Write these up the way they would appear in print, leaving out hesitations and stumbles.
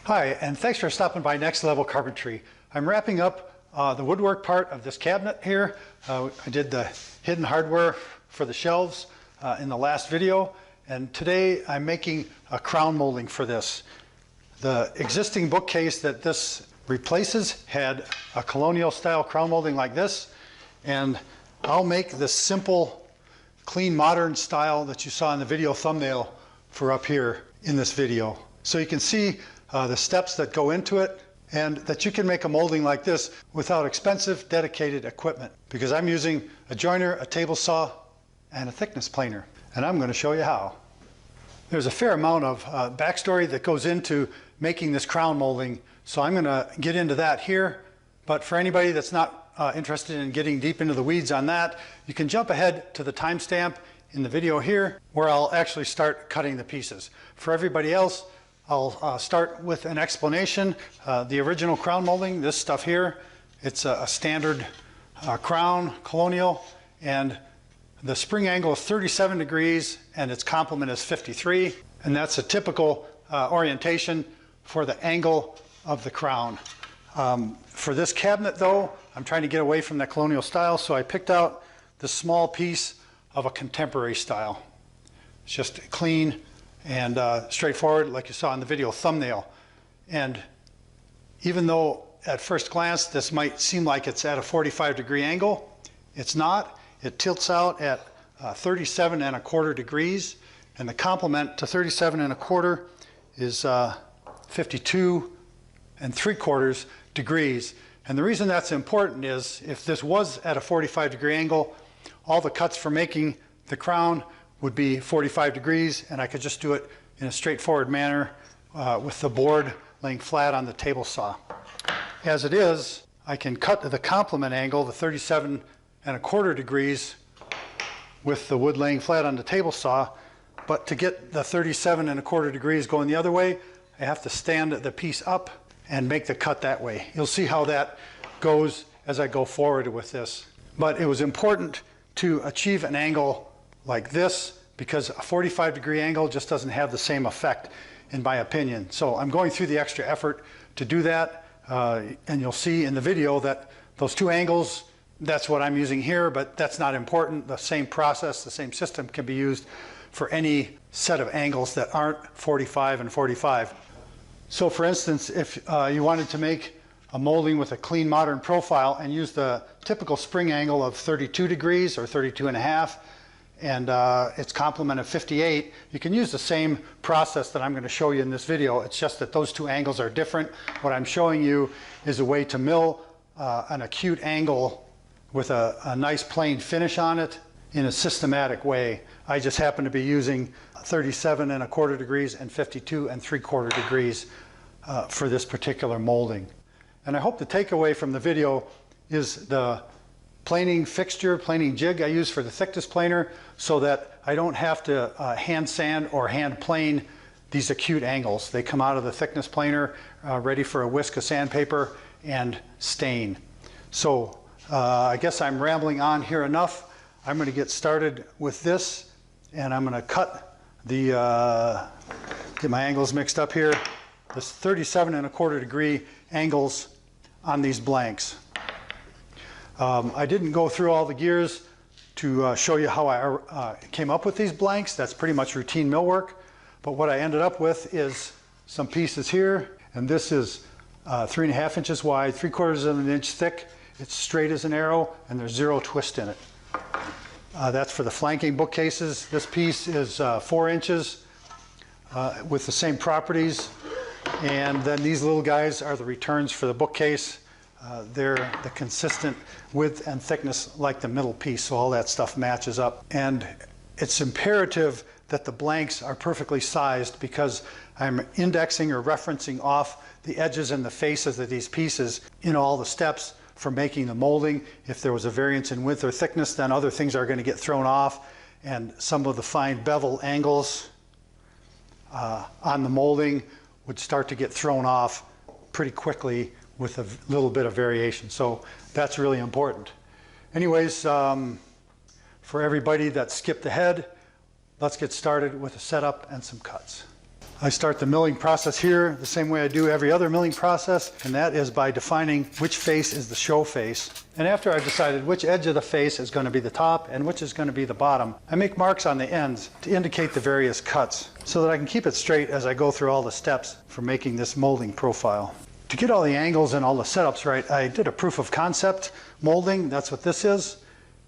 Hi, and thanks for stopping by Next Level Carpentry. I'm wrapping up the woodwork part of this cabinet here. I did the hidden hardware for the shelves in the last video, and today I'm making a crown molding for this. The existing bookcase that this replaces had a colonial style crown molding like this, and I'll make this simple, clean, modern style that you saw in the video thumbnail for up here in this video. So you can see the steps that go into it, and that you can make a molding like this without expensive dedicated equipment, because I'm using a joiner, a table saw, and a thickness planer, and I'm going to show you how. There's a fair amount of backstory that goes into making this crown molding, so I'm going to get into that here. But for anybody that's not interested in getting deep into the weeds on that, you can jump ahead to the timestamp in the video here where I'll actually start cutting the pieces. For everybody else, I'll start with an explanation. The original crown molding, this stuff here, it's a standard crown, colonial, and the spring angle is 37 degrees and its complement is 53, and that's a typical orientation for the angle of the crown. For this cabinet though, I'm trying to get away from that colonial style, so I picked out the small piece of a contemporary style. It's just clean and straightforward, like you saw in the video thumbnail. And even though at first glance this might seem like it's at a 45-degree angle, it's not. It tilts out at 37¼ degrees, and the complement to 37¼ is 52¾ degrees. And the reason that's important is if this was at a 45-degree angle, all the cuts for making the crown would be 45 degrees, and I could just do it in a straightforward manner with the board laying flat on the table saw. As it is, I can cut the complement angle, the 37¼ degrees, with the wood laying flat on the table saw, but to get the 37¼ degrees going the other way, I have to stand the piece up and make the cut that way. You'll see how that goes as I go forward with this. But it was important to achieve an angle like this, because a 45-degree angle just doesn't have the same effect, in my opinion. So I'm going through the extra effort to do that, and you'll see in the video that those two angles, that's what I'm using here, but that's not important. The same process, the same system can be used for any set of angles that aren't 45 and 45. So for instance, if you wanted to make a molding with a clean modern profile and use the typical spring angle of 32 degrees or 32½, and its complement of 58, you can use the same process that I'm going to show you in this video. It's just that those two angles are different. What I'm showing you is a way to mill an acute angle with a nice plain finish on it in a systematic way. I just happen to be using 37¼ degrees and 52¾ degrees for this particular molding. And I hope the takeaway from the video is the planing fixture, planing jig I use for the thickness planer, so that I don't have to hand sand or hand plane these acute angles. They come out of the thickness planer ready for a whisk of sandpaper and stain. So I guess I'm rambling on here enough. I'm going to get started with this, and I'm going to cut the, get my angles mixed up here, this 37¼ degree angles on these blanks. I didn't go through all the gears to show you how I came up with these blanks. That's pretty much routine millwork. But what I ended up with is some pieces here, and this is 3½ inches wide, 3/4 of an inch thick. It's straight as an arrow, and there's zero twist in it. That's for the flanking bookcases. This piece is 4 inches with the same properties. And then these little guys are the returns for the bookcase. They're the consistent width and thickness like the middle piece, so all that stuff matches up. And it's imperative that the blanks are perfectly sized, because I'm indexing or referencing off the edges and the faces of these pieces in all the steps for making the molding. If there was a variance in width or thickness, then other things are going to get thrown off, and some of the fine bevel angles on the molding would start to get thrown off pretty quickly with a little bit of variation. So that's really important. Anyways, for everybody that skipped ahead, let's get started with a setup and some cuts. I start the milling process here the same way I do every other milling process, and that is by defining which face is the show face. And after I've decided which edge of the face is going to be the top and which is going to be the bottom, I make marks on the ends to indicate the various cuts so that I can keep it straight as I go through all the steps for making this molding profile. To get all the angles and all the setups right, I did a proof of concept molding. That's what this is.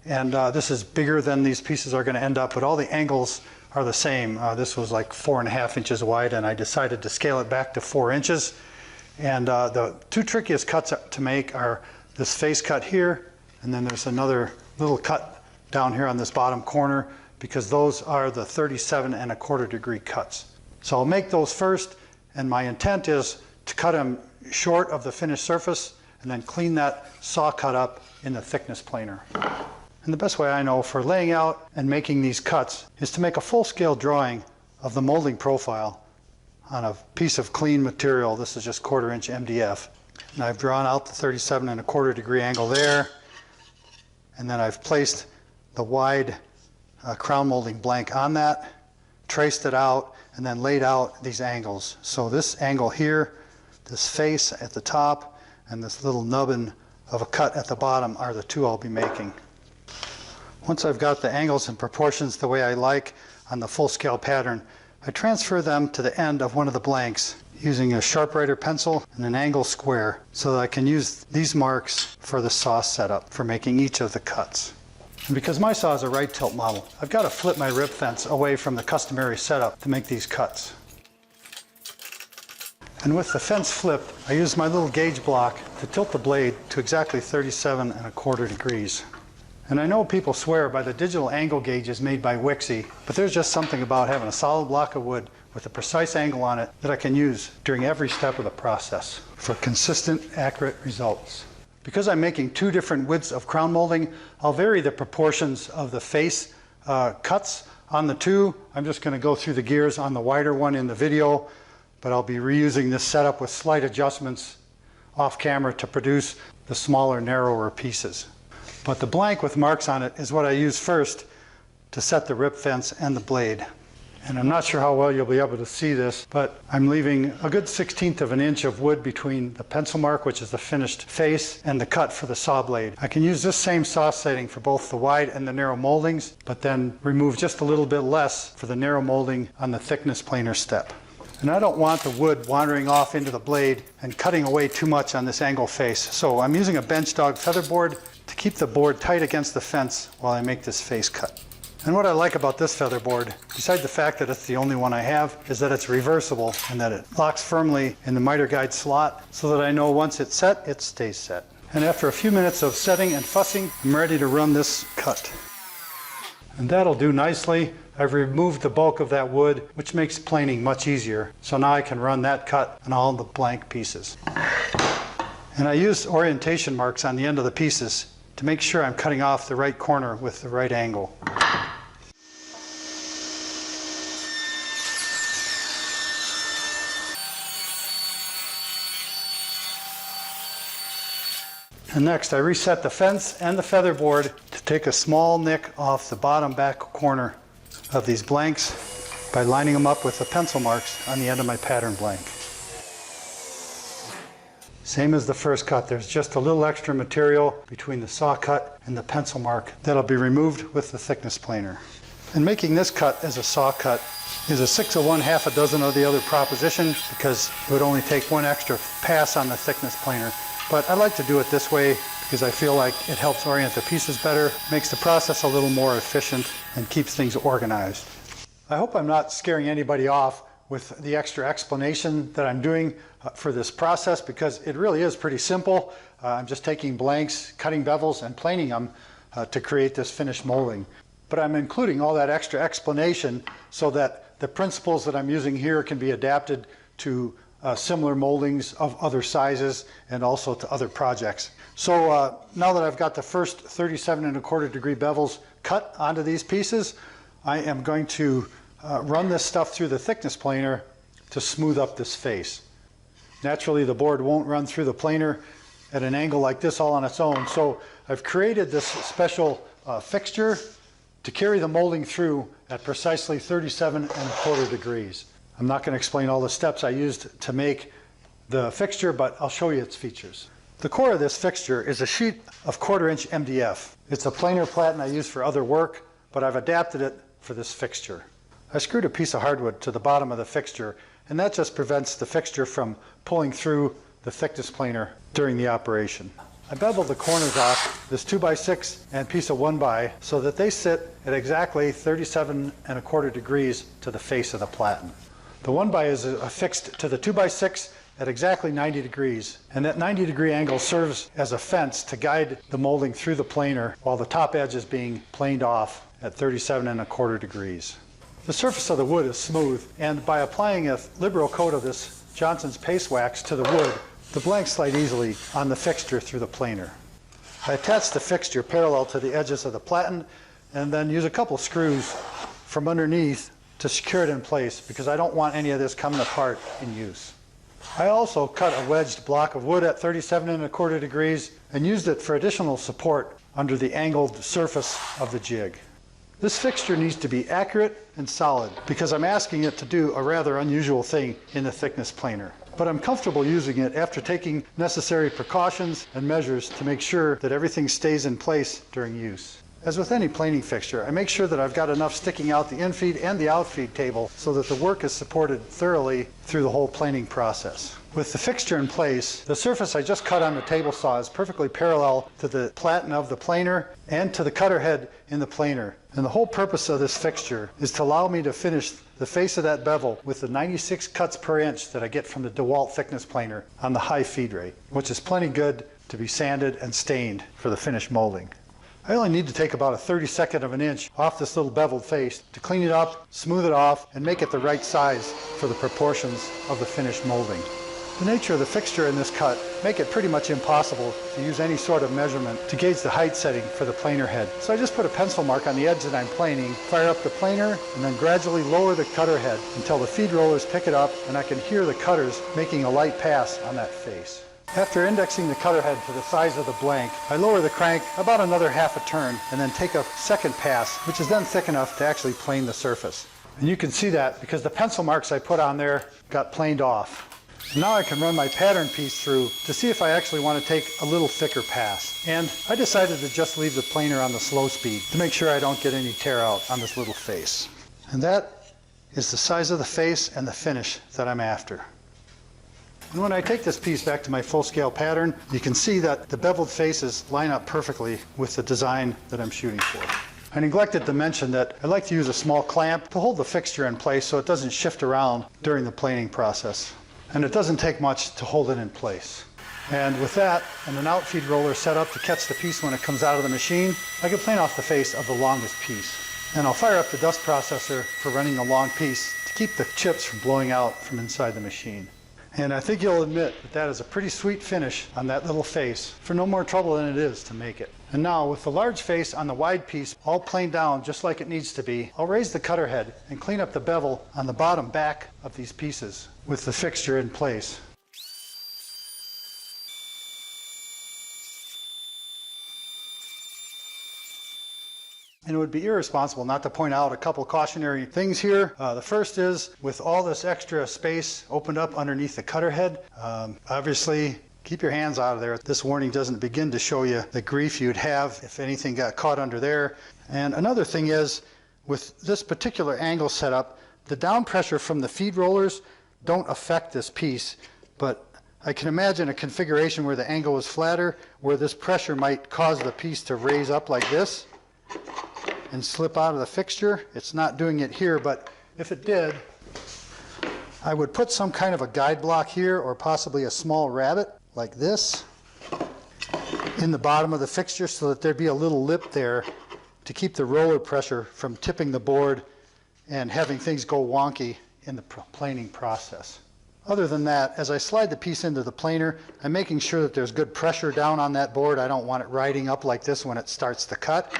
And this is bigger than these pieces are going to end up, but all the angles are the same. This was like 4.5 inches wide, and I decided to scale it back to 4 inches. And the two trickiest cuts to make are this face cut here, and then there's another little cut down here on this bottom corner, because those are the 37.25 degree cuts. So I'll make those first, and my intent is to cut them short of the finished surface and then clean that saw cut up in the thickness planer. And the best way I know for laying out and making these cuts is to make a full-scale drawing of the molding profile on a piece of clean material. This is just 1/4 inch MDF. And I've drawn out the 37.25 degree angle there. And then I've placed the wide crown molding blank on that, traced it out, and then laid out these angles. So this angle here, this face at the top, and this little nubbin of a cut at the bottom are the two I'll be making. Once I've got the angles and proportions the way I like on the full-scale pattern, I transfer them to the end of one of the blanks using a SharpWriter pencil and an angle square so that I can use these marks for the saw setup for making each of the cuts. And because my saw is a right tilt model, I've got to flip my rib fence away from the customary setup to make these cuts. And with the fence flipped, I use my little gauge block to tilt the blade to exactly 37.25 degrees. And I know people swear by the digital angle gauges made by Wixie, but there's just something about having a solid block of wood with a precise angle on it that I can use during every step of the process for consistent, accurate results. Because I'm making two different widths of crown molding, I'll vary the proportions of the face cuts on the two. I'm just going to go through the gears on the wider one in the video, but I'll be reusing this setup with slight adjustments off camera to produce the smaller, narrower pieces. But the blank with marks on it is what I use first to set the rib fence and the blade. And I'm not sure how well you'll be able to see this, but I'm leaving a good 1/16 of an inch of wood between the pencil mark, which is the finished face, and the cut for the saw blade. I can use this same saw setting for both the wide and the narrow moldings, but then remove just a little bit less for the narrow molding on the thickness planer step. And I don't want the wood wandering off into the blade and cutting away too much on this angle face. So I'm using a bench dog feather board to keep the board tight against the fence while I make this face cut. And what I like about this feather board, besides the fact that it's the only one I have, is that it's reversible and that it locks firmly in the miter guide slot so that I know once it's set, it stays set. And after a few minutes of setting and fussing, I'm ready to run this cut. And that'll do nicely. I've removed the bulk of that wood, which makes planing much easier. So now I can run that cut on all the blank pieces. And I used orientation marks on the end of the pieces to make sure I'm cutting off the right corner with the right angle. And next I reset the fence and the feather board to take a small nick off the bottom back corner of these blanks by lining them up with the pencil marks on the end of my pattern blank. Same as the first cut, there's just a little extra material between the saw cut and the pencil mark that'll be removed with the thickness planer. And making this cut as a saw cut is a 6 of one, half a dozen of the other proposition, because it would only take one extra pass on the thickness planer. But I like to do it this way because I feel like it helps orient the pieces better, makes the process a little more efficient, and keeps things organized. I hope I'm not scaring anybody off with the extra explanation that I'm doing for this process, because it really is pretty simple. I'm just taking blanks, cutting bevels, and planing them to create this finished molding. But I'm including all that extra explanation so that the principles that I'm using here can be adapted to similar moldings of other sizes and also to other projects. So now that I've got the first 37.25 degree bevels cut onto these pieces, I am going to run this stuff through the thickness planer to smooth up this face. Naturally, the board won't run through the planer at an angle like this all on its own, so I've created this special fixture to carry the molding through at precisely 37.25 degrees. I'm not going to explain all the steps I used to make the fixture, but I'll show you its features. The core of this fixture is a sheet of 1/4" MDF. It's a planer platen I use for other work, but I've adapted it for this fixture. I screwed a piece of hardwood to the bottom of the fixture, and that just prevents the fixture from pulling through the thickness planer during the operation. I beveled the corners off this 2x6 and piece of 1x so that they sit at exactly 37¼ degrees to the face of the platen. The 1x is affixed to the 2x6 at exactly 90 degrees, and that 90-degree angle serves as a fence to guide the molding through the planer while the top edge is being planed off at 37¼ degrees. The surface of the wood is smooth, and by applying a liberal coat of this Johnson's paste wax to the wood, the blanks slide easily on the fixture through the planer. I attach the fixture parallel to the edges of the platen and then use a couple screws from underneath to secure it in place because I don't want any of this coming apart in use. I also cut a wedged block of wood at 37¼ degrees and used it for additional support under the angled surface of the jig. This fixture needs to be accurate and solid because I'm asking it to do a rather unusual thing in the thickness planer. But I'm comfortable using it after taking necessary precautions and measures to make sure that everything stays in place during use. As with any planing fixture, I make sure that I've got enough sticking out the infeed and the outfeed table so that the work is supported thoroughly through the whole planing process. With the fixture in place, the surface I just cut on the table saw is perfectly parallel to the platen of the planer and to the cutter head in the planer. And the whole purpose of this fixture is to allow me to finish the face of that bevel with the 96 cuts per inch that I get from the DeWalt thickness planer on the high feed rate, which is plenty good to be sanded and stained for the finished molding. I only need to take about a 32nd of an inch off this little beveled face to clean it up, smooth it off, and make it the right size for the proportions of the finished molding. The nature of the fixture in this cut make it pretty much impossible to use any sort of measurement to gauge the height setting for the planer head. So I just put a pencil mark on the edge that I'm planing, fire up the planer, and then gradually lower the cutter head until the feed rollers pick it up and I can hear the cutters making a light pass on that face. After indexing the cutter head to the size of the blank, I lower the crank about another half a turn and then take a second pass, which is then thick enough to actually plane the surface. And you can see that because the pencil marks I put on there got planed off. Now I can run my pattern piece through to see if I actually want to take a little thicker pass. And I decided to just leave the planer on the slow speed to make sure I don't get any tear out on this little face. And that is the size of the face and the finish that I'm after. And when I take this piece back to my full-scale pattern, you can see that the beveled faces line up perfectly with the design that I'm shooting for. I neglected to mention that I like to use a small clamp to hold the fixture in place so it doesn't shift around during the planing process. And it doesn't take much to hold it in place. And with that, and an outfeed roller set up to catch the piece when it comes out of the machine, I can plane off the face of the longest piece. And I'll fire up the dust processor for running a long piece to keep the chips from blowing out from inside the machine. And I think you'll admit that that is a pretty sweet finish on that little face for no more trouble than it is to make it. And now with the large face on the wide piece all planed down just like it needs to be, I'll raise the cutter head and clean up the bevel on the bottom back of these pieces with the fixture in place. And it would be irresponsible not to point out a couple cautionary things here. The first is, with all this extra space opened up underneath the cutter head, obviously keep your hands out of there. This warning doesn't begin to show you the grief you'd have if anything got caught under there. And another thing is, with this particular angle setup, the down pressure from the feed rollers don't affect this piece, but I can imagine a configuration where the angle is flatter, where this pressure might cause the piece to raise up like this and slip out of the fixture. It's not doing it here, but if it did, I would put some kind of a guide block here or possibly a small rabbet like this in the bottom of the fixture so that there'd be a little lip there to keep the roller pressure from tipping the board and having things go wonky in the planing process. Other than that, as I slide the piece into the planer, I'm making sure that there's good pressure down on that board. I don't want it riding up like this when it starts to cut.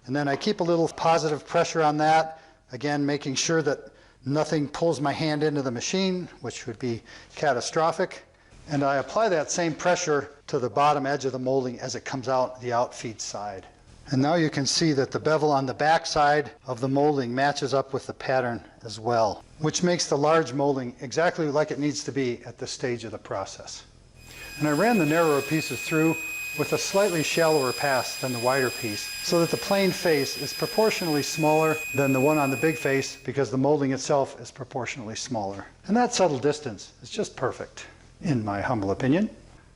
And then I keep a little positive pressure on that, again making sure that nothing pulls my hand into the machine, which would be catastrophic. And I apply that same pressure to the bottom edge of the molding as it comes out the outfeed side. And now you can see that the bevel on the back side of the molding matches up with the pattern as well, which makes the large molding exactly like it needs to be at this stage of the process. And I ran the narrower pieces through with a slightly shallower pass than the wider piece, so that the plain face is proportionally smaller than the one on the big face, because the molding itself is proportionally smaller. And that subtle distance is just perfect, in my humble opinion.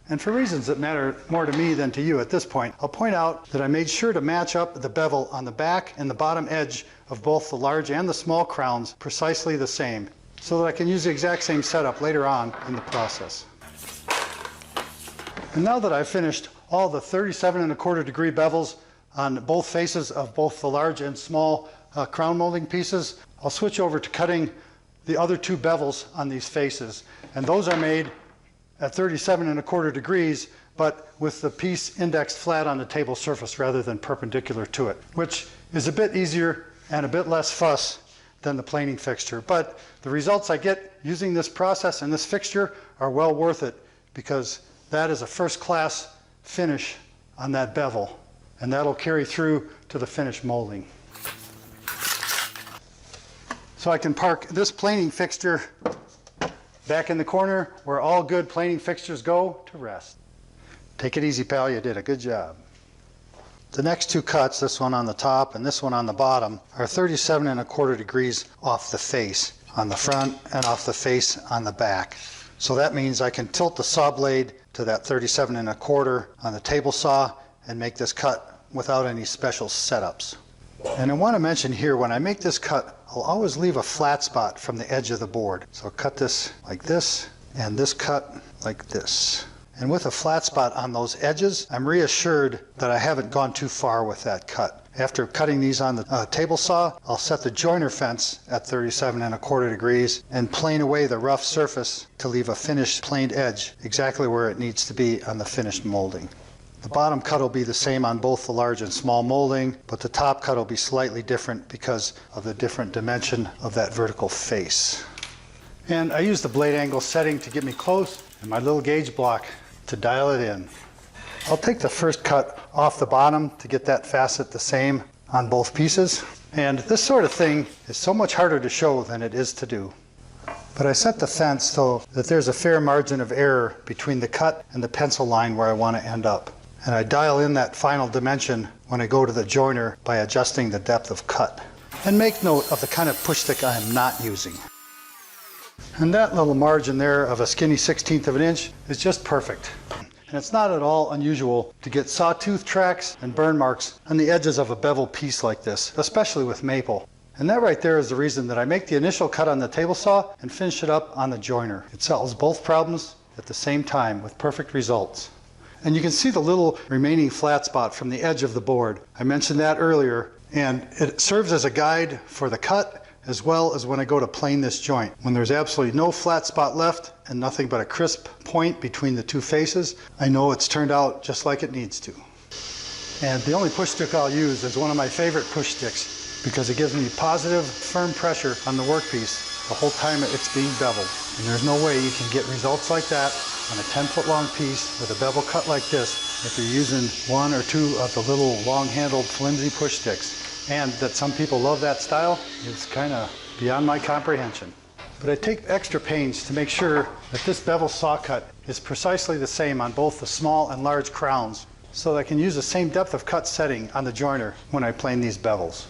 And for reasons that matter more to me than to you at this point, I'll point out that I made sure to match up the bevel on the back and the bottom edge of both the large and the small crowns precisely the same, so that I can use the exact same setup later on in the process. And now that I've finished all the 37¼ degree bevels on both faces of both the large and small crown molding pieces, I'll switch over to cutting the other two bevels on these faces. And those are made at 37¼ degrees, but with the piece indexed flat on the table surface rather than perpendicular to it, which is a bit easier and a bit less fuss than the planing fixture. But the results I get using this process and this fixture are well worth it, because that is a first-class finish on that bevel, and that'll carry through to the finished molding. So I can park this planing fixture back in the corner where all good planing fixtures go to rest. Take it easy, pal, you did a good job. The next two cuts, this one on the top and this one on the bottom, are 37¼ degrees off the face on the front and off the face on the back. So that means I can tilt the saw blade to that 37¼ on the table saw and make this cut without any special setups. And I want to mention here, when I make this cut, I'll always leave a flat spot from the edge of the board. So I'll cut this like this, and this cut like this. And with a flat spot on those edges, I'm reassured that I haven't gone too far with that cut. After cutting these on the table saw, I'll set the joiner fence at 37¼ degrees and plane away the rough surface to leave a finished planed edge exactly where it needs to be on the finished molding. The bottom cut will be the same on both the large and small molding, but the top cut will be slightly different because of the different dimension of that vertical face. And I use the blade angle setting to get me close and my little gauge block to dial it in. I'll take the first cut off the bottom to get that facet the same on both pieces. And this sort of thing is so much harder to show than it is to do. But I set the fence so that there's a fair margin of error between the cut and the pencil line where I want to end up. And I dial in that final dimension when I go to the joiner by adjusting the depth of cut. And make note of the kind of push stick I am not using. And that little margin there of a skinny 1/16 of an inch is just perfect. And it's not at all unusual to get sawtooth tracks and burn marks on the edges of a bevel piece like this, especially with maple. And that right there is the reason that I make the initial cut on the table saw and finish it up on the joiner. It solves both problems at the same time with perfect results. And you can see the little remaining flat spot from the edge of the board. I mentioned that earlier, and it serves as a guide for the cut as well as when I go to plane this joint. When there's absolutely no flat spot left and nothing but a crisp point between the two faces, I know it's turned out just like it needs to. And the only push stick I'll use is one of my favorite push sticks, because it gives me positive, firm pressure on the workpiece the whole time it's being beveled. And there's no way you can get results like that on a 10-foot long piece with a bevel cut like this if you're using one or two of the little long-handled flimsy push sticks. And that some people love that style is kind of beyond my comprehension. But I take extra pains to make sure that this bevel saw cut is precisely the same on both the small and large crowns, so that I can use the same depth of cut setting on the joiner when I plane these bevels.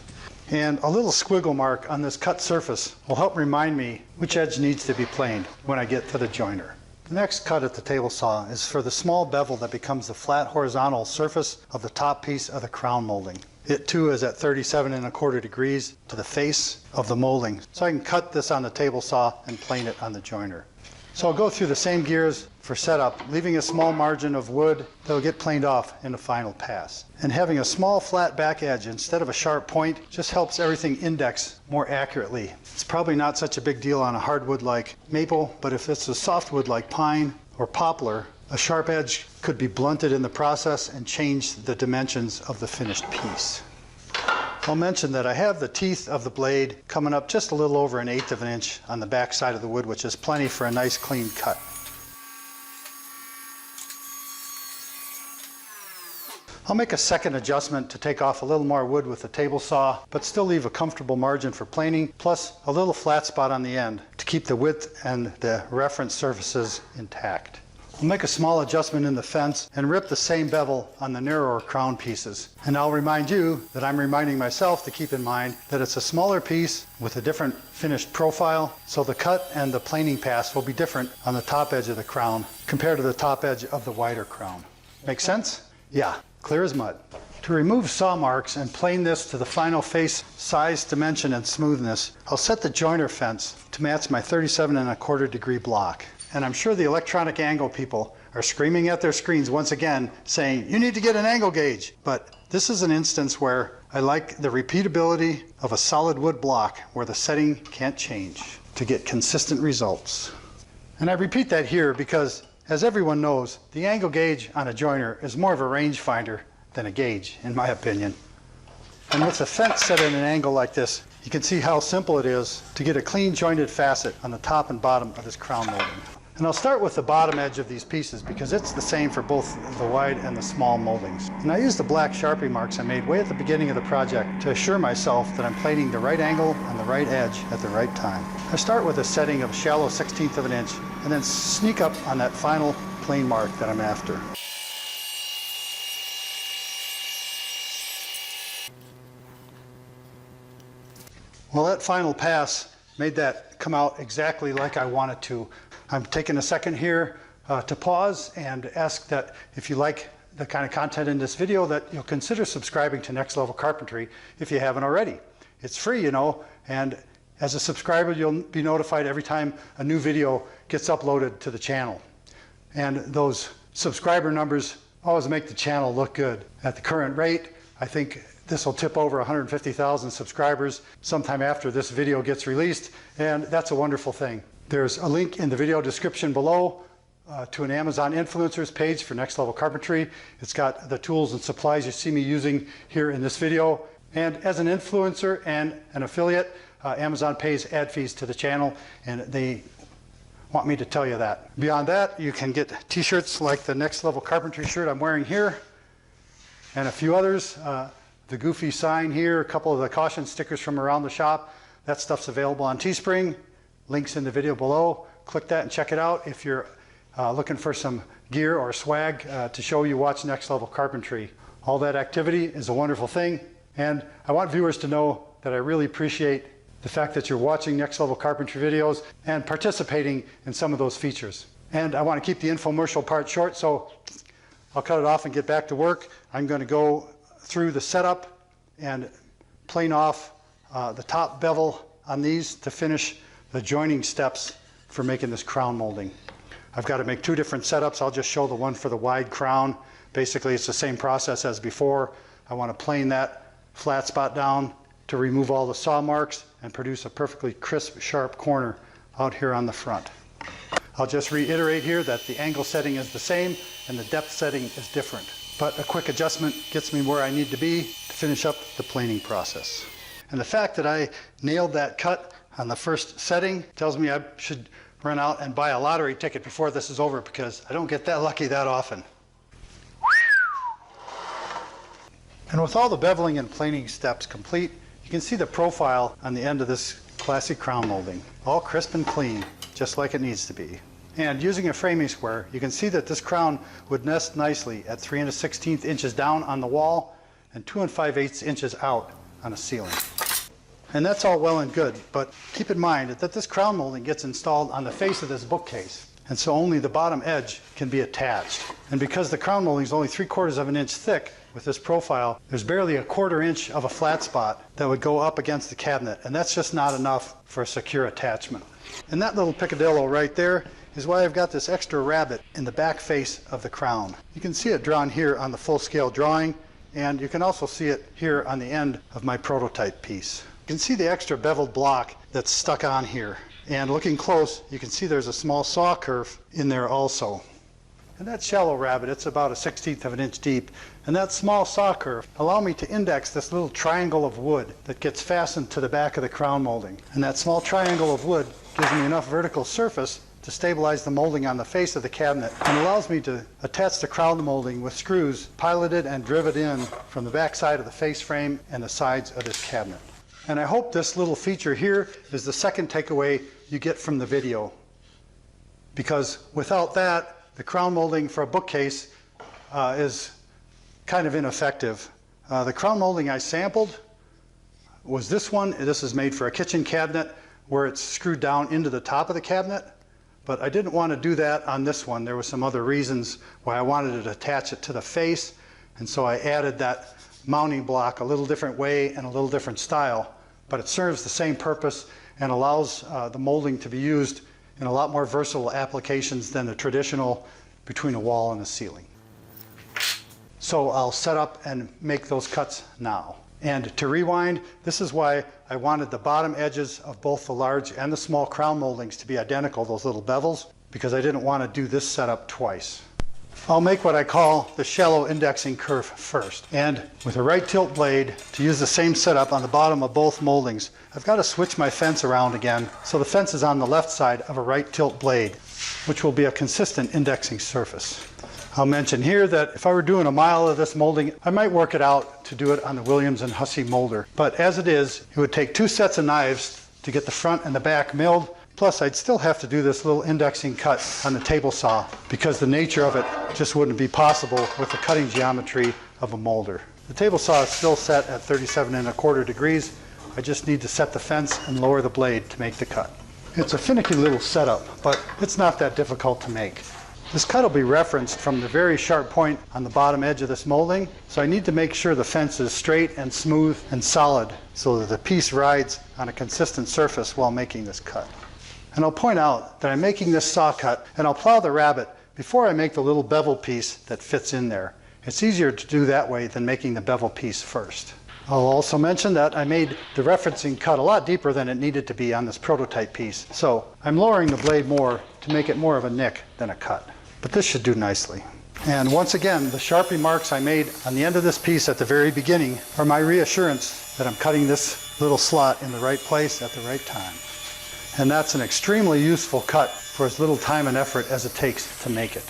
And a little squiggle mark on this cut surface will help remind me which edge needs to be planed when I get to the joiner. The next cut at the table saw is for the small bevel that becomes the flat horizontal surface of the top piece of the crown molding. It too is at 37¼ degrees to the face of the molding. So I can cut this on the table saw and plane it on the joiner. So I'll go through the same gears for setup, leaving a small margin of wood that will get planed off in the final pass. And having a small flat back edge instead of a sharp point just helps everything index more accurately. It's probably not such a big deal on a hardwood like maple, but if it's a softwood like pine or poplar, a sharp edge could be blunted in the process and change the dimensions of the finished piece. I'll mention that I have the teeth of the blade coming up just a little over 1/8 of an inch on the back side of the wood, which is plenty for a nice clean cut. I'll make a second adjustment to take off a little more wood with the table saw, but still leave a comfortable margin for planing, plus a little flat spot on the end to keep the width and the reference surfaces intact. I'll make a small adjustment in the fence and rip the same bevel on the narrower crown pieces. And I'll remind you that I'm reminding myself to keep in mind that it's a smaller piece with a different finished profile, so the cut and the planing pass will be different on the top edge of the crown compared to the top edge of the wider crown. Make sense? Yeah, clear as mud. To remove saw marks and plane this to the final face size, dimension, and smoothness, I'll set the joiner fence to match my 37¼ degree block. And I'm sure the electronic angle people are screaming at their screens once again saying, you need to get an angle gauge. But this is an instance where I like the repeatability of a solid wood block where the setting can't change to get consistent results. And I repeat that here because, as everyone knows, the angle gauge on a joiner is more of a rangefinder than a gauge, in my opinion. And with the fence set at an angle like this, you can see how simple it is to get a clean jointed facet on the top and bottom of this crown molding. And I'll start with the bottom edge of these pieces because it's the same for both the wide and the small moldings. And I use the black Sharpie marks I made way at the beginning of the project to assure myself that I'm plating the right angle and the right edge at the right time. I start with a setting of a shallow 1/16 of an inch and then sneak up on that final plane mark that I'm after. Well, that final pass made that come out exactly like I want it to. I'm taking a second here to pause and ask that if you like the kind of content in this video that you'll consider subscribing to Next Level Carpentry if you haven't already. It's free, you know, and as a subscriber you'll be notified every time a new video gets uploaded to the channel. And those subscriber numbers always make the channel look good. At the current rate, I think this will tip over 150,000 subscribers sometime after this video gets released, and that's a wonderful thing. There's a link in the video description below to an Amazon influencers page for Next Level Carpentry. It's got the tools and supplies you see me using here in this video. And as an influencer and an affiliate, Amazon pays ad fees to the channel, and they want me to tell you that. Beyond that, you can get t-shirts like the Next Level Carpentry shirt I'm wearing here, and a few others. The goofy sign here, a couple of the caution stickers from around the shop. That stuff's available on Teespring. Links in the video below. Click that and check it out if you're looking for some gear or swag to show you watch Next Level Carpentry. All that activity is a wonderful thing, and I want viewers to know that I really appreciate the fact that you're watching Next Level Carpentry videos and participating in some of those features. And I want to keep the infomercial part short, so I'll cut it off and get back to work. I'm going to go through the setup and plane off the top bevel on these to finish the joining steps for making this crown molding. I've got to make two different setups. I'll just show the one for the wide crown. Basically, it's the same process as before. I want to plane that flat spot down to remove all the saw marks and produce a perfectly crisp, sharp corner out here on the front. I'll just reiterate here that the angle setting is the same and the depth setting is different. But a quick adjustment gets me where I need to be to finish up the planing process. And the fact that I nailed that cut on the first setting tells me I should run out and buy a lottery ticket before this is over, because I don't get that lucky that often. And with all the beveling and planing steps complete, you can see the profile on the end of this classic crown molding. All crisp and clean, just like it needs to be. And using a framing square, you can see that this crown would nest nicely at 3 1/16 inches down on the wall and 2 5/8 inches out on a ceiling. And that's all well and good, but keep in mind that this crown molding gets installed on the face of this bookcase, and so only the bottom edge can be attached. And because the crown molding is only 3/4 of an inch thick with this profile, there's barely a 1/4 inch of a flat spot that would go up against the cabinet, and that's just not enough for a secure attachment. And that little picadillo right there is why I've got this extra rabbet in the back face of the crown. You can see it drawn here on the full-scale drawing, and you can also see it here on the end of my prototype piece. You can see the extra beveled block that's stuck on here, and looking close you can see there's a small saw curve in there also. And that shallow rabbet, it's about a 1/16 of an inch deep, and that small saw curve allow me to index this little triangle of wood that gets fastened to the back of the crown molding. And that small triangle of wood gives me enough vertical surface to stabilize the molding on the face of the cabinet and allows me to attach the crown molding with screws piloted and driven in from the back side of the face frame and the sides of this cabinet. And I hope this little feature here is the second takeaway you get from the video, because without that, the crown molding for a bookcase is kind of ineffective. The crown molding I sampled was this one. This is made for a kitchen cabinet where it's screwed down into the top of the cabinet, but I didn't want to do that on this one. There were some other reasons why I wanted to attach it to the face, and so I added that mounting block a little different way and a little different style, but it serves the same purpose and allows the molding to be used in a lot more versatile applications than the traditional between a wall and a ceiling. So I'll set up and make those cuts now. And to rewind, this is why I wanted the bottom edges of both the large and the small crown moldings to be identical, those little bevels, because I didn't want to do this setup twice. I'll make what I call the shallow indexing curve first. And with a right tilt blade, to use the same setup on the bottom of both moldings, I've got to switch my fence around again so the fence is on the left side of a right tilt blade, which will be a consistent indexing surface. I'll mention here that if I were doing a mile of this molding, I might work it out to do it on the Williams & Hussey molder. But as it is, it would take 2 sets of knives to get the front and the back milled. Plus, I'd still have to do this little indexing cut on the table saw because the nature of it just wouldn't be possible with the cutting geometry of a molder. The table saw is still set at 37¼ degrees. I just need to set the fence and lower the blade to make the cut. It's a finicky little setup, but it's not that difficult to make. This cut will be referenced from the very sharp point on the bottom edge of this molding, so I need to make sure the fence is straight and smooth and solid so that the piece rides on a consistent surface while making this cut. And I'll point out that I'm making this saw cut and I'll plow the rabbet before I make the little bevel piece that fits in there. It's easier to do that way than making the bevel piece first. I'll also mention that I made the referencing cut a lot deeper than it needed to be on this prototype piece, so I'm lowering the blade more to make it more of a nick than a cut. But this should do nicely. And once again, the sharp remarks I made on the end of this piece at the very beginning are my reassurance that I'm cutting this little slot in the right place at the right time. And that's an extremely useful cut for as little time and effort as it takes to make it.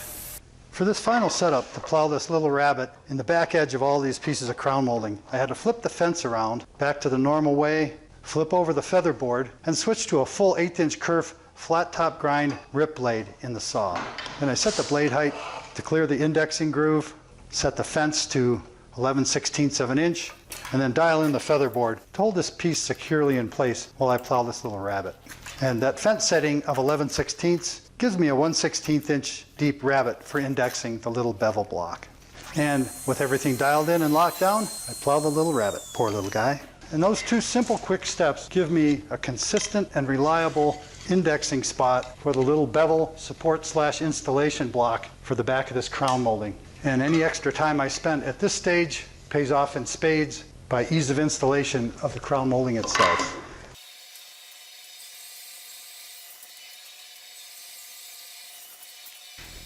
For this final setup, to plow this little rabbet in the back edge of all these pieces of crown molding, I had to flip the fence around back to the normal way, flip over the feather board, and switch to a full 1/8" kerf flat top grind rip blade in the saw. Then I set the blade height to clear the indexing groove, set the fence to 11/16 of an inch, and then dial in the feather board to hold this piece securely in place while I plow this little rabbet. And that fence setting of 11/16 gives me a 1/16 inch deep rabbet for indexing the little bevel block. And with everything dialed in and locked down, I plow the little rabbet, poor little guy. And those 2 simple quick steps give me a consistent and reliable indexing spot for the little bevel support/installation block for the back of this crown molding. And any extra time I spent at this stage pays off in spades by ease of installation of the crown molding itself.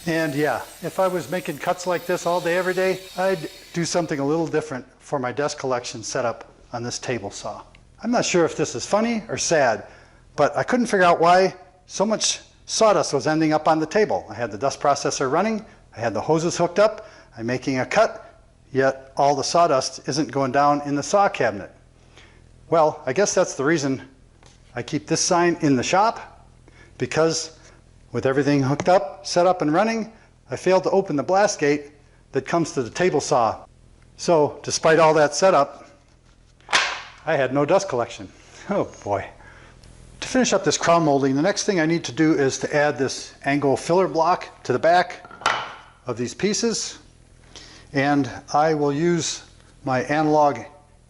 And yeah, if I was making cuts like this all day, every day, I'd do something a little different for my desk collection setup on this table saw. I'm not sure if this is funny or sad, but I couldn't figure out why so much sawdust was ending up on the table. I had the dust processor running, I had the hoses hooked up, I'm making a cut, yet all the sawdust isn't going down in the saw cabinet. Well, I guess that's the reason I keep this sign in the shop, because with everything hooked up, set up and running, I failed to open the blast gate that comes to the table saw. So despite all that setup, I had no dust collection. Oh boy. To finish up this crown molding, the next thing I need to do is to add this angle filler block to the back of these pieces. And I will use my analog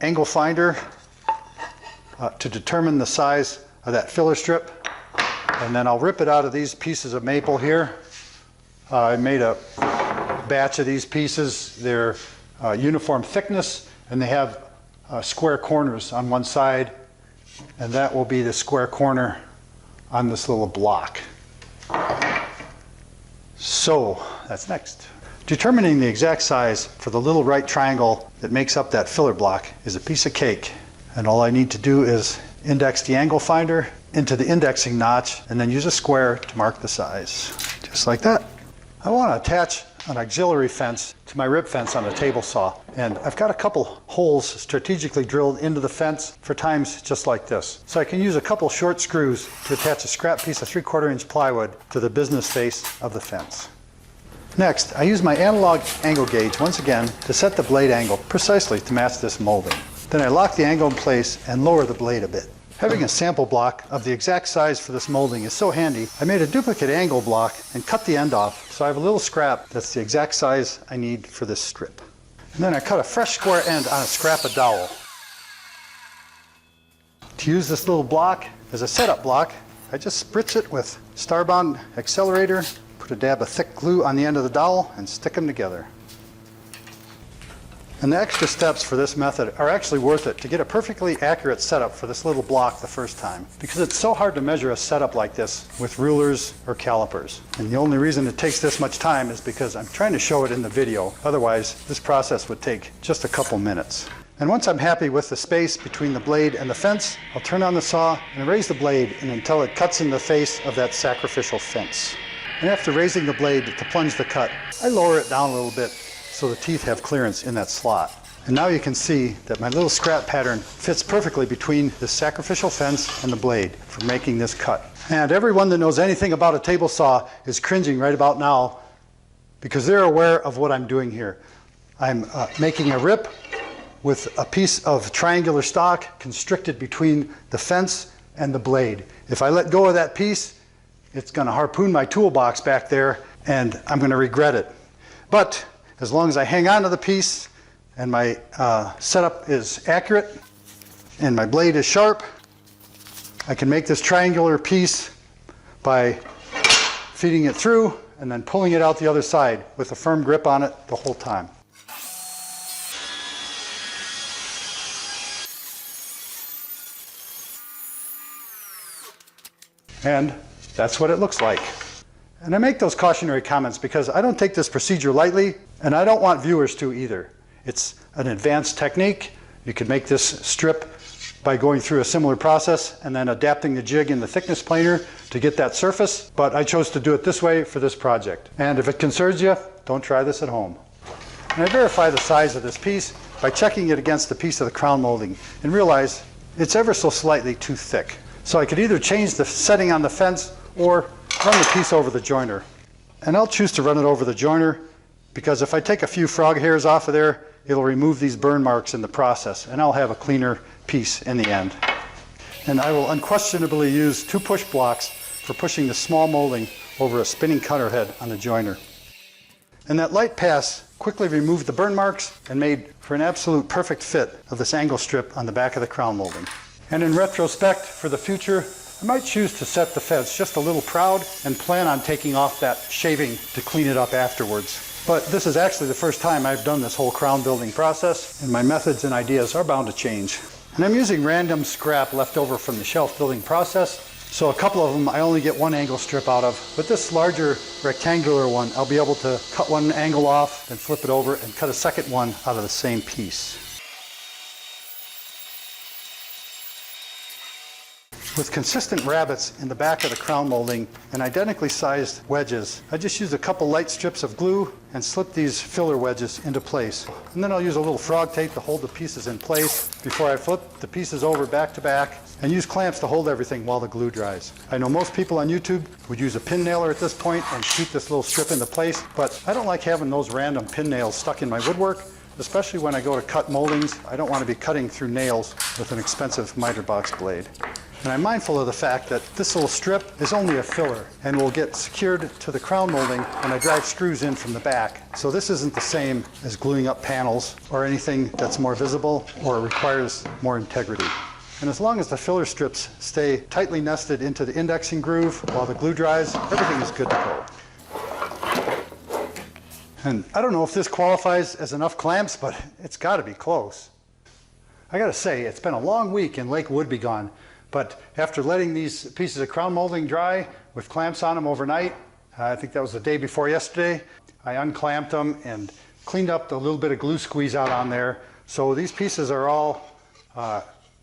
angle finder to determine the size of that filler strip. And then I'll rip it out of these pieces of maple here. I made a batch of these pieces. They're uniform thickness, and they have square corners on one side, and that will be the square corner on this little block. So that's next. Determining the exact size for the little right triangle that makes up that filler block is a piece of cake, and all I need to do is index the angle finder into the indexing notch and then use a square to mark the size, just like that. I want to attach an auxiliary fence to my rib fence on a table saw, and I've got a couple holes strategically drilled into the fence for times just like this. So I can use a couple short screws to attach a scrap piece of 3/4 inch plywood to the business face of the fence. Next, I use my analog angle gauge once again to set the blade angle precisely to match this molding. Then I lock the angle in place and lower the blade a bit. Having a sample block of the exact size for this molding is so handy, I made a duplicate angle block and cut the end off, so I have a little scrap that's the exact size I need for this strip. And then I cut a fresh square end on a scrap of dowel. To use this little block as a setup block, I just spritz it with Starbond accelerator, put a dab of thick glue on the end of the dowel, and stick them together. And the extra steps for this method are actually worth it to get a perfectly accurate setup for this little block the first time, because it's so hard to measure a setup like this with rulers or calipers. And the only reason it takes this much time is because I'm trying to show it in the video. Otherwise, this process would take just a couple minutes. And once I'm happy with the space between the blade and the fence, I'll turn on the saw and raise the blade until it cuts in the face of that sacrificial fence. And after raising the blade to plunge the cut, I lower it down a little bit so the teeth have clearance in that slot. And now you can see that my little scrap pattern fits perfectly between the sacrificial fence and the blade for making this cut. And everyone that knows anything about a table saw is cringing right about now because they're aware of what I'm doing here. I'm making a rip with a piece of triangular stock constricted between the fence and the blade. If I let go of that piece, it's going to harpoon my toolbox back there and I'm going to regret it. But as long as I hang on to the piece and my setup is accurate and my blade is sharp, I can make this triangular piece by feeding it through and then pulling it out the other side with a firm grip on it the whole time. And that's what it looks like. And I make those cautionary comments because I don't take this procedure lightly, and I don't want viewers to either. It's an advanced technique. You could make this strip by going through a similar process and then adapting the jig in the thickness planer to get that surface, but I chose to do it this way for this project. And if it concerns you, don't try this at home. And I verify the size of this piece by checking it against the piece of the crown molding and realize it's ever so slightly too thick. So I could either change the setting on the fence or run the piece over the joiner. And I'll choose to run it over the joiner because if I take a few frog hairs off of there, it'll remove these burn marks in the process and I'll have a cleaner piece in the end. And I will unquestionably use 2 push blocks for pushing the small molding over a spinning cutter head on the joiner. And that light pass quickly removed the burn marks and made for an absolute perfect fit of this angle strip on the back of the crown molding. And in retrospect, for the future, I might choose to set the fence just a little proud and plan on taking off that shaving to clean it up afterwards. But this is actually the first time I've done this whole crown building process, and my methods and ideas are bound to change. And I'm using random scrap left over from the shelf building process, so a couple of them I only get one angle strip out of. But this larger rectangular one, I'll be able to cut one angle off, then flip it over and cut a second one out of the same piece. With consistent rabbets in the back of the crown molding and identically sized wedges, I just use a couple light strips of glue and slip these filler wedges into place. And then I'll use a little frog tape to hold the pieces in place before I flip the pieces over back to back and use clamps to hold everything while the glue dries. I know most people on YouTube would use a pin nailer at this point and shoot this little strip into place, but I don't like having those random pin nails stuck in my woodwork, especially when I go to cut moldings. I don't want to be cutting through nails with an expensive miter box blade. And I'm mindful of the fact that this little strip is only a filler and will get secured to the crown molding when I drive screws in from the back. So this isn't the same as gluing up panels or anything that's more visible or requires more integrity. And as long as the filler strips stay tightly nested into the indexing groove while the glue dries, everything is good to go. And I don't know if this qualifies as enough clamps, but it's got to be close. I got to say, it's been a long week in Lake Woodbegone. But after letting these pieces of crown molding dry with clamps on them overnight, I think that was the day before yesterday, I unclamped them and cleaned up the little bit of glue squeeze out on there. So these pieces are all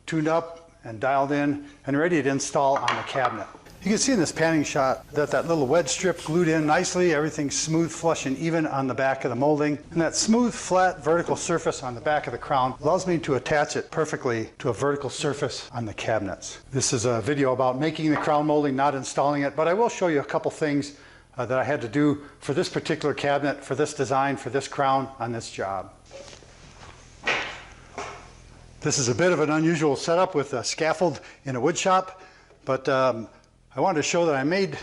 tuned up and dialed in and ready to install on the cabinet. You can see in this panning shot that little wedge strip glued in nicely, everything's smooth, flush, and even on the back of the molding. And that smooth, flat, vertical surface on the back of the crown allows me to attach it perfectly to a vertical surface on the cabinets. This is a video about making the crown molding, not installing it, but I will show you a couple things that I had to do for this particular cabinet, for this design, for this crown on this job. This is a bit of an unusual setup with a scaffold in a wood shop, but I wanted to show that I made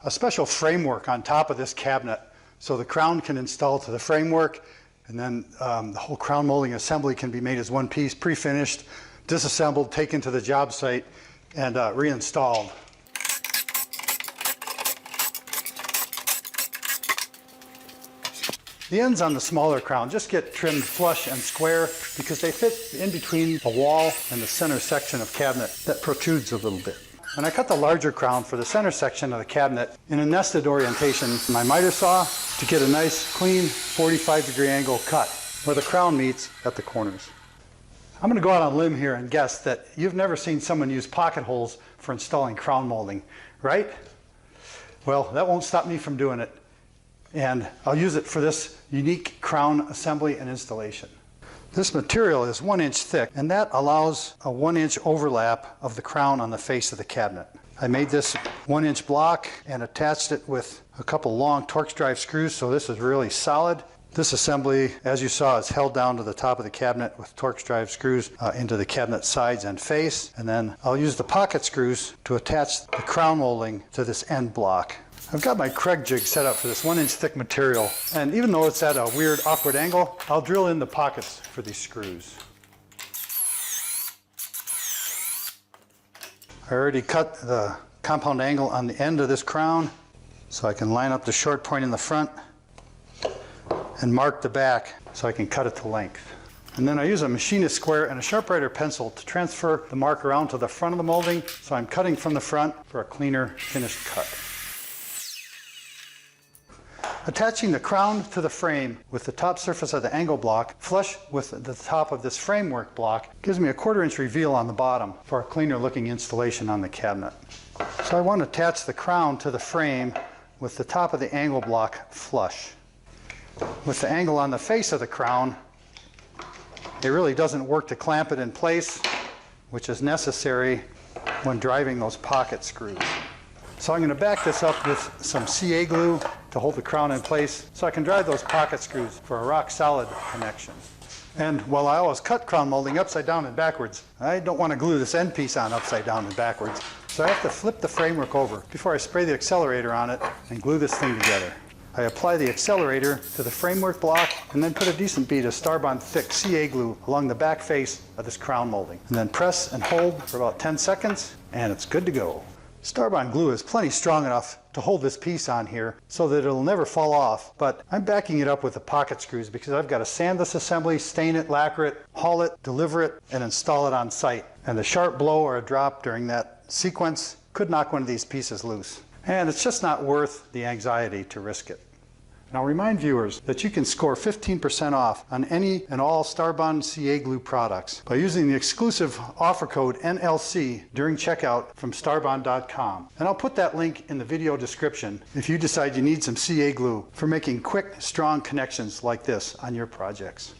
a special framework on top of this cabinet so the crown can install to the framework, and then the whole crown molding assembly can be made as one piece, pre-finished, disassembled, taken to the job site, and reinstalled. The ends on the smaller crown just get trimmed flush and square because they fit in between the wall and the center section of cabinet that protrudes a little bit. And I cut the larger crown for the center section of the cabinet in a nested orientation with my miter saw to get a nice, clean 45-degree angle cut where the crown meets at the corners. I'm going to go out on a limb here and guess that you've never seen someone use pocket holes for installing crown molding, right? Well, that won't stop me from doing it. And I'll use it for this unique crown assembly and installation. This material is 1 inch thick, and that allows a 1 inch overlap of the crown on the face of the cabinet. I made this 1 inch block and attached it with a couple long Torx drive screws, so this is really solid. This assembly, as you saw, is held down to the top of the cabinet with Torx drive screws into the cabinet sides and face, and then I'll use the pocket screws to attach the crown molding to this end block. I've got my Craig jig set up for this 1 inch thick material, and even though it's at a weird, awkward angle, I'll drill in the pockets for these screws. I already cut the compound angle on the end of this crown, so I can line up the short point in the front and mark the back so I can cut it to length. And then I use a machinist square and a SharpWriter pencil to transfer the mark around to the front of the molding, so I'm cutting from the front for a cleaner, finished cut. Attaching the crown to the frame with the top surface of the angle block flush with the top of this framework block gives me a 1/4 inch reveal on the bottom for a cleaner looking installation on the cabinet. So I want to attach the crown to the frame with the top of the angle block flush. With the angle on the face of the crown, it really doesn't work to clamp it in place, which is necessary when driving those pocket screws. So I'm going to back this up with some CA glue to hold the crown in place so I can drive those pocket screws for a rock solid connection. And while I always cut crown molding upside down and backwards, I don't want to glue this end piece on upside down and backwards. So I have to flip the framework over before I spray the accelerator on it and glue this thing together. I apply the accelerator to the framework block and then put a decent bead of Starbond thick CA glue along the back face of this crown molding. And then press and hold for about 10 seconds and it's good to go. Starbond glue is plenty strong enough to hold this piece on here so that it'll never fall off, but I'm backing it up with the pocket screws because I've got to sand this assembly, stain it, lacquer it, haul it, deliver it, and install it on site. And a sharp blow or a drop during that sequence could knock one of these pieces loose. And it's just not worth the anxiety to risk it. And I'll remind viewers that you can score 15% off on any and all Starbond CA glue products by using the exclusive offer code NLC during checkout from starbond.com. And I'll put that link in the video description if you decide you need some CA glue for making quick, strong connections like this on your projects.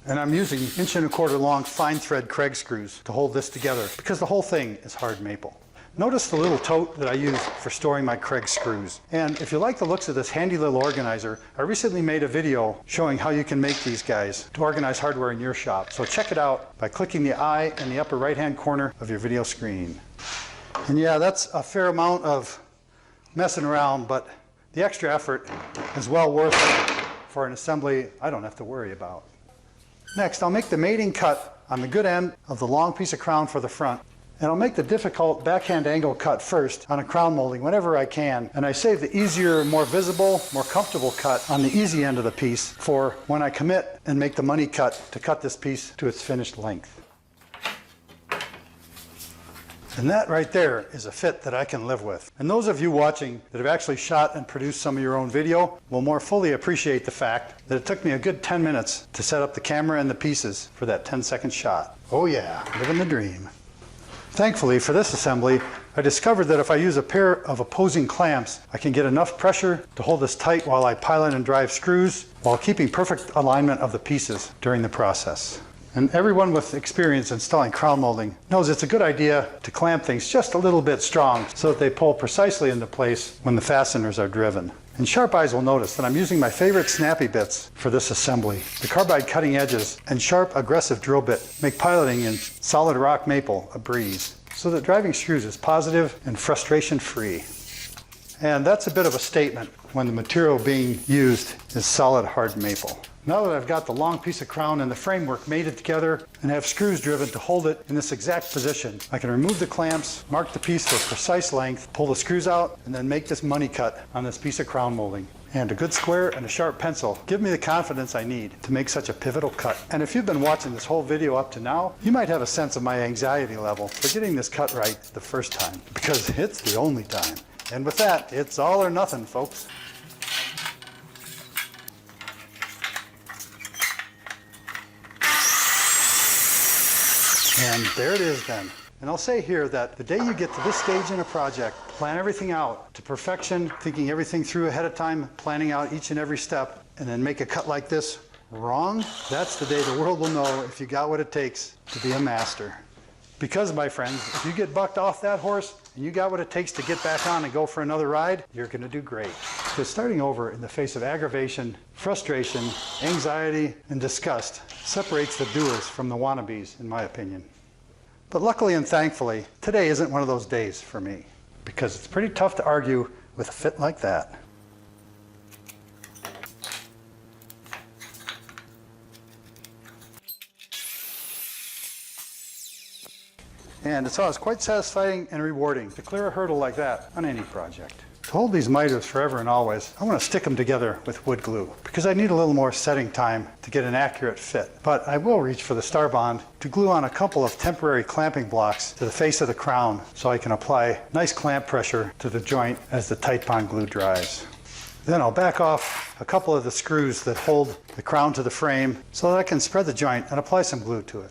And I'm using 1 1/4 inch long fine thread Craig screws to hold this together because the whole thing is hard maple. Notice the little tote that I use for storing my Craig screws. And if you like the looks of this handy little organizer, I recently made a video showing how you can make these guys to organize hardware in your shop. So check it out by clicking the eye in the upper right-hand corner of your video screen. And yeah, that's a fair amount of messing around, but the extra effort is well worth it for an assembly I don't have to worry about. Next, I'll make the mating cut on the good end of the long piece of crown for the front. And I'll make the difficult backhand angle cut first on a crown molding whenever I can. And I save the easier, more visible, more comfortable cut on the easy end of the piece for when I commit and make the money cut to cut this piece to its finished length. And that right there is a fit that I can live with. And those of you watching that have actually shot and produced some of your own video will more fully appreciate the fact that it took me a good 10 minutes to set up the camera and the pieces for that 10-second shot. Oh yeah, living the dream. Thankfully for this assembly, I discovered that if I use a pair of opposing clamps, I can get enough pressure to hold this tight while I pilot and drive screws, while keeping perfect alignment of the pieces during the process. And everyone with experience installing crown molding knows it's a good idea to clamp things just a little bit strong so that they pull precisely into place when the fasteners are driven. And sharp eyes will notice that I'm using my favorite snappy bits for this assembly. The carbide cutting edges and sharp aggressive drill bit make piloting in solid rock maple a breeze, so that driving screws is positive and frustration free. And that's a bit of a statement when the material being used is solid hard maple. Now that I've got the long piece of crown and the framework mated together and have screws driven to hold it in this exact position, I can remove the clamps, mark the piece for precise length, pull the screws out, and then make this money cut on this piece of crown molding. And a good square and a sharp pencil give me the confidence I need to make such a pivotal cut. And if you've been watching this whole video up to now, you might have a sense of my anxiety level for getting this cut right the first time, because it's the only time. And with that, it's all or nothing, folks. And there it is then. And I'll say here that the day you get to this stage in a project, plan everything out to perfection, thinking everything through ahead of time, planning out each and every step, and then make a cut like this wrong, that's the day the world will know if you got what it takes to be a master. Because, my friends, if you get bucked off that horse and you got what it takes to get back on and go for another ride, you're going to do great. Because starting over in the face of aggravation, frustration, anxiety, and disgust separates the doers from the wannabes, in my opinion. But luckily and thankfully, today isn't one of those days for me, because it's pretty tough to argue with a fit like that. And it's always quite satisfying and rewarding to clear a hurdle like that on any project. To hold these miters forever and always, I want to stick them together with wood glue because I need a little more setting time to get an accurate fit. But I will reach for the Star Bond to glue on a couple of temporary clamping blocks to the face of the crown so I can apply nice clamp pressure to the joint as the Titebond glue dries. Then I'll back off a couple of the screws that hold the crown to the frame so that I can spread the joint and apply some glue to it.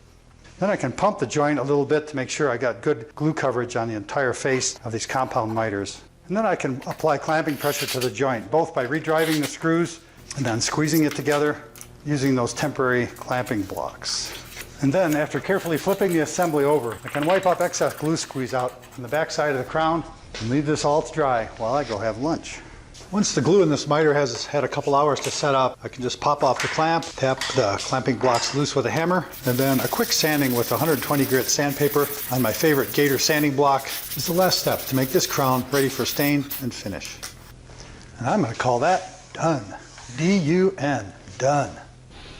Then I can pump the joint a little bit to make sure I got good glue coverage on the entire face of these compound miters. And then I can apply clamping pressure to the joint, both by redriving the screws and then squeezing it together using those temporary clamping blocks. And then, after carefully flipping the assembly over, I can wipe up excess glue squeeze out on the back side of the crown and leave this all to dry while I go have lunch. Once the glue in this miter has had a couple hours to set up, I can just pop off the clamp, tap the clamping blocks loose with a hammer, and then a quick sanding with 120 grit sandpaper on my favorite Gator sanding block is the last step to make this crown ready for stain and finish. And I'm going to call that done. D-U-N, done.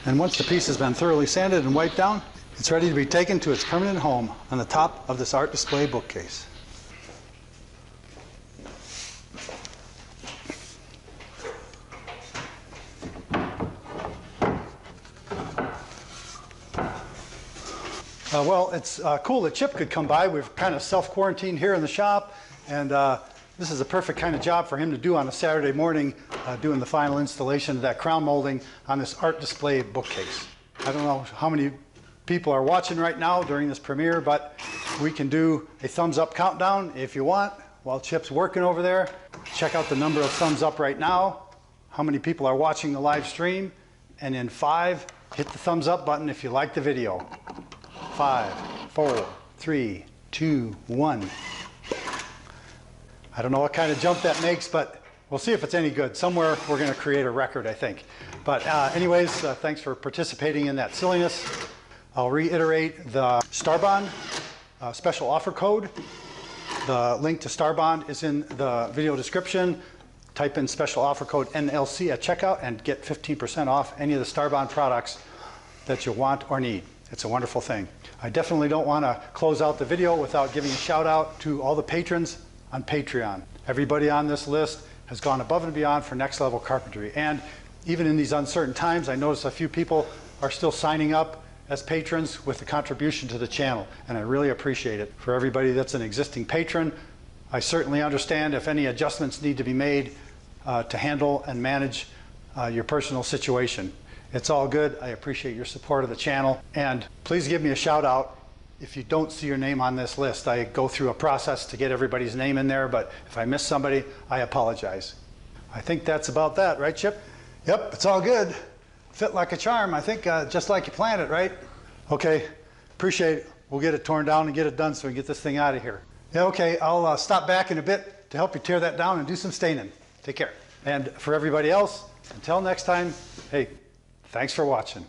And once the piece has been thoroughly sanded and wiped down, it's ready to be taken to its permanent home on the top of this art display bookcase. Well, it's cool that Chip could come by. We've kind of self-quarantined here in the shop, and this is a perfect kind of job for him to do on a Saturday morning, doing the final installation of that crown molding on this art display bookcase. I don't know how many people are watching right now during this premiere, but we can do a thumbs up countdown if you want while Chip's working over there. Check out the number of thumbs up right now, how many people are watching the live stream, and in 5, hit the thumbs up button if you like the video. 5, 4, 3, 2, 1. I don't know what kind of jump that makes, but we'll see if it's any good. Somewhere we're going to create a record, I think. But anyways, thanks for participating in that silliness. I'll reiterate the Star Bond special offer code. The link to Star Bond is in the video description. Type in special offer code NLC at checkout and get 15% off any of the Star Bond products that you want or need. It's a wonderful thing. I definitely don't want to close out the video without giving a shout out to all the patrons on Patreon. Everybody on this list has gone above and beyond for next level carpentry. And even in these uncertain times, I notice a few people are still signing up as patrons with a contribution to the channel. And I really appreciate it. For everybody that's an existing patron, I certainly understand if any adjustments need to be made to handle and manage your personal situation. It's all good. I appreciate your support of the channel. And please give me a shout out if you don't see your name on this list. I go through a process to get everybody's name in there, but if I miss somebody, I apologize. I think that's about that, right, Chip? Yep, it's all good. Fit like a charm, I think, just like you planned it, right? Okay, appreciate it. We'll get it torn down and get it done so we can get this thing out of here. Yeah, okay, I'll stop back in a bit to help you tear that down and do some staining. Take care. And for everybody else, until next time, hey, thanks for watching.